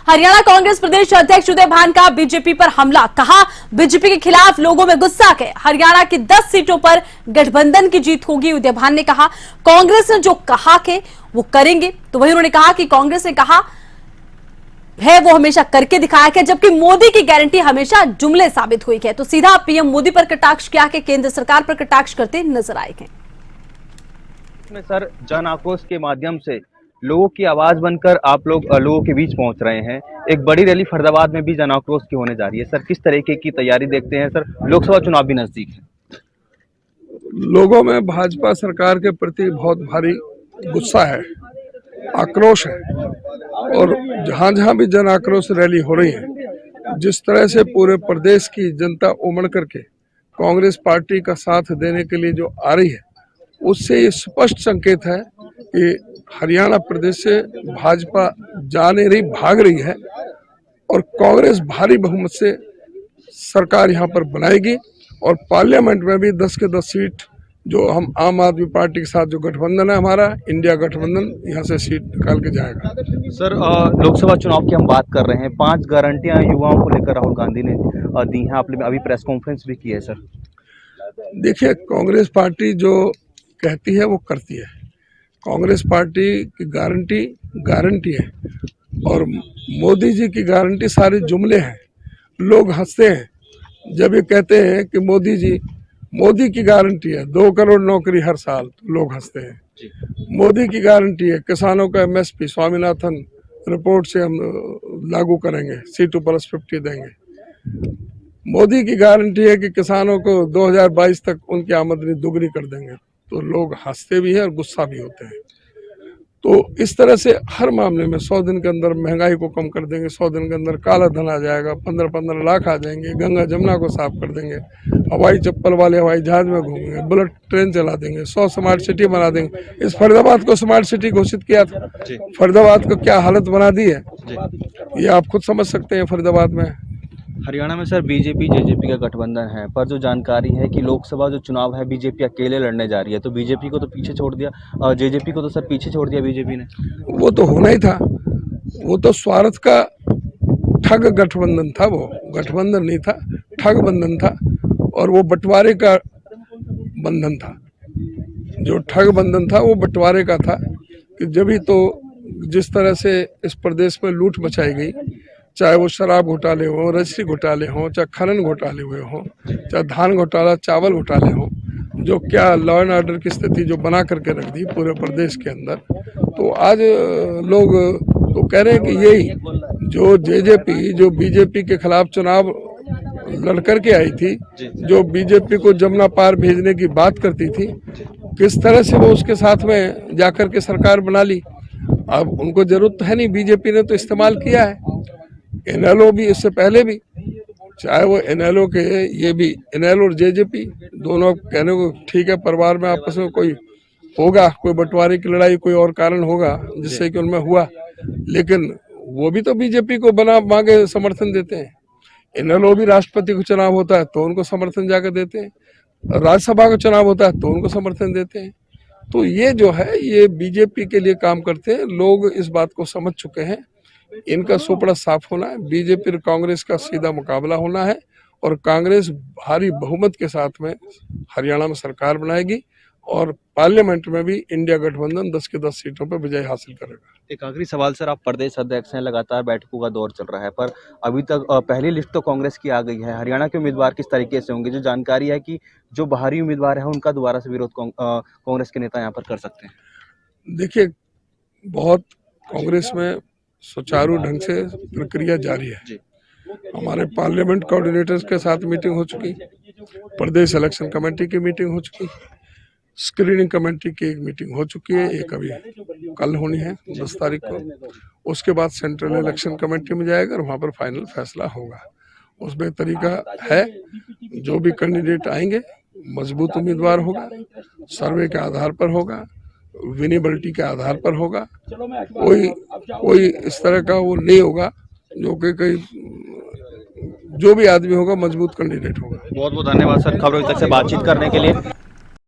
हरियाणा कांग्रेस प्रदेश अध्यक्ष उदय भान का बीजेपी पर हमला, कहा बीजेपी के खिलाफ लोगों में गुस्सा है। हरियाणा की 10 सीटों पर गठबंधन की जीत होगी। उदय भान ने कहा कांग्रेस ने जो कहा है वो करेंगे। तो वहीं उन्होंने कहा कि कांग्रेस ने कहा है वो हमेशा करके दिखाया है, जबकि मोदी की गारंटी हमेशा जुमले साबित हुई है। तो सीधा पीएम मोदी पर कटाक्ष किया कि केंद्र सरकार पर कटाक्ष करते नजर आए हैं। सर, जन आक्रोश के माध्यम से लोगों की आवाज बनकर आप लोगों के बीच पहुंच रहे हैं। एक बड़ी रैली फरीदाबाद में भी जन आक्रोश की होने जा रही है। सर, किस तरीके की तैयारी देखते हैं? सर, लोकसभा चुनाव भी नजदीक है। लोगों में भाजपा सरकार के प्रति बहुत भारी गुस्सा है, आक्रोश है, और जहां जहां भी जन आक्रोश रैली हो रही है, जिस तरह से पूरे प्रदेश की जनता उमड़ करके कांग्रेस पार्टी का साथ देने के लिए जो आ रही है, उससे ये स्पष्ट संकेत है कि हरियाणा प्रदेश से भाजपा जा नहीं रही, भाग रही है, और कांग्रेस भारी बहुमत से सरकार यहाँ पर बनाएगी। और पार्लियामेंट में भी 10 के 10 सीट जो हम आम आदमी पार्टी के साथ जो गठबंधन है हमारा इंडिया गठबंधन, यहाँ से सीट निकाल के जाएगा। सर, लोकसभा चुनाव की हम बात कर रहे हैं। 5 गारंटियां युवाओं को लेकर राहुल गांधी ने दी हैं। आपने अभी प्रेस कॉन्फ्रेंस भी की है। सर, देखिए, कांग्रेस पार्टी जो कहती है वो करती है। कांग्रेस पार्टी की गारंटी गारंटी है, और मोदी जी की गारंटी सारे जुमले हैं। लोग हंसते हैं जब ये कहते हैं कि मोदी की गारंटी है 2 करोड़ नौकरी हर साल, तो लोग हंसते हैं। मोदी की गारंटी है किसानों का एमएसपी स्वामीनाथन रिपोर्ट से हम लागू करेंगे, C2+50 देंगे। मोदी की गारंटी है कि किसानों को 2022 तक उनकी आमदनी दोगुनी कर देंगे, तो लोग हंसते भी हैं और गुस्सा भी होते हैं। तो इस तरह से हर मामले में 100 दिन के अंदर महंगाई को कम कर देंगे, 100 दिन के अंदर काला धन आ जाएगा, 15-15 लाख आ जाएंगे, गंगा जमुना को साफ कर देंगे, हवाई चप्पल वाले हवाई जहाज में घूमेंगे, बुलेट ट्रेन चला देंगे, 100 स्मार्ट सिटी बना देंगे। इस फरीदाबाद को स्मार्ट सिटी घोषित किया था, फरीदाबाद को क्या हालत बना दी है ये आप खुद समझ सकते हैं। फरीदाबाद में हरियाणा में सर बीजेपी जेजेपी का गठबंधन है, पर जो जानकारी है कि लोकसभा जो चुनाव है बीजेपी अकेले लड़ने जा रही है, तो बीजेपी को तो पीछे छोड़ दिया और जेजेपी को तो सर पीछे छोड़ दिया बीजेपी ने। वो तो होना ही था, वो तो स्वार्थ का ठग गठबंधन था, वो गठबंधन नहीं था, ठग बंधन था, और वो बंटवारे का बंधन था। जो ठग बंधन था वो बंटवारे का था कि जब ही तो जिस तरह से इस प्रदेश में लूट मचाई गई, चाहे वो शराब घोटाले हो, रजिस्ट्री घोटाले हो, चाहे खनन घोटाले हुए हो, चाहे धान घोटाला, चावल घोटाले हो, जो क्या लॉ एंड ऑर्डर की स्थिति जो बना करके रख दी पूरे प्रदेश के अंदर, तो आज लोग तो कह रहे हैं कि यही जो जेजेपी जो बीजेपी के खिलाफ चुनाव लड़ करके आई थी, जो बीजेपी को जमुना पार भेजने की बात करती थी, किस तरह से वो उसके साथ में जाकर के सरकार बना ली। अब उनको जरूरत तो है नहीं, बीजेपी ने तो इस्तेमाल किया है। इनेलो भी इससे पहले भी, चाहे वो इनेलो के, ये भी इनेलो और जेजेपी दोनों कहने को ठीक है, परिवार में आपस में कोई होगा, कोई बंटवारे की लड़ाई, कोई और कारण होगा जिससे कि उनमें हुआ, लेकिन वो भी तो बीजेपी को बना मांगे समर्थन देते हैं। इनेलो भी राष्ट्रपति को चुनाव होता है तो उनको समर्थन जाकर देते हैं, राज्यसभा का चुनाव होता है तो उनको समर्थन देते हैं। तो ये जो है ये बीजेपी के लिए काम करते हैं। लोग इस बात को समझ चुके हैं, इनका सोपड़ा साफ होना है। बीजेपी और कांग्रेस का सीधा मुकाबला होना है, और कांग्रेस भारी बहुमत के साथ में हरियाणा में सरकार बनाएगी, और पार्लियामेंट में भी इंडिया गठबंधन 10 के 10 सीटों पर विजय हासिल करेगा। एक आखिरी सवाल सर, आप प्रदेश अध्यक्ष हैं, लगातार बैठकों का दौर चल रहा है, पर अभी तक पहली लिस्ट तो कांग्रेस की आ गई है। हरियाणा के उम्मीदवार किस तरीके से होंगे? जो जानकारी है कि जो बाहरी उम्मीदवार है उनका दोबारा से विरोध कांग्रेस के नेता यहाँ पर कर सकते हैं। देखिए, बहुत कांग्रेस में सुचारू ढंग से प्रक्रिया जारी है। हमारे पार्लियामेंट कोऑर्डिनेटर्स के साथ मीटिंग हो चुकी, प्रदेश इलेक्शन कमेटी की मीटिंग हो चुकी, स्क्रीनिंग कमेटी की एक मीटिंग हो चुकी है, एक अभी कल होनी है 10 तारीख को। उसके बाद सेंट्रल इलेक्शन कमेटी में जाएगा और वहाँ पर फाइनल फैसला होगा। उसमें तरीका है, जो भी कैंडिडेट आएंगे मजबूत उम्मीदवार होगा, सर्वे के आधार पर होगा, विनेबिलिटी के आधार पर होगा, कोई इस तरह का वो नहीं होगा जो कि जो भी आदमी होगा मजबूत कैंडिडेट होगा। बहुत बहुत धन्यवाद सर, खबरों तक से बातचीत करने के लिए।